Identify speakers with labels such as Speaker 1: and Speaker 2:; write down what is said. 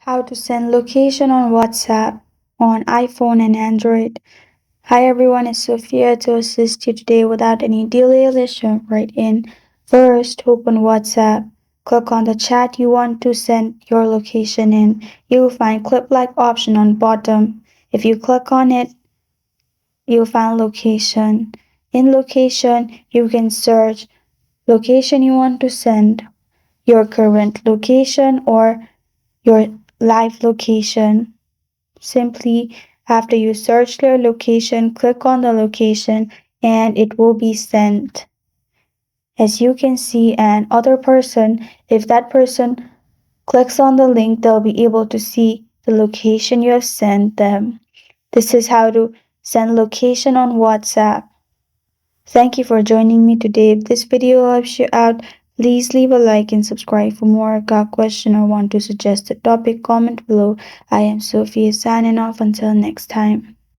Speaker 1: How to send location on WhatsApp on iPhone and Android. Hi everyone, it's Sophia to assist you today without any delay. Let's jump right in. First, open WhatsApp. Click on the chat you want to send your location in. You will find clip like option on bottom. If you click on it, you'll find location. In location, you can search location you want to send, your current location or your live location. Simply, after you search your location, click on the location and it will be sent. As you can see, an other person, if that person clicks on the link, they'll be able to see the location you have sent them. This is how to send location on WhatsApp. Thank you for joining me today. If this video helps you out, please leave a like and subscribe for more. Got a question or want to suggest a topic, comment below. I am Sophia signing off until next time.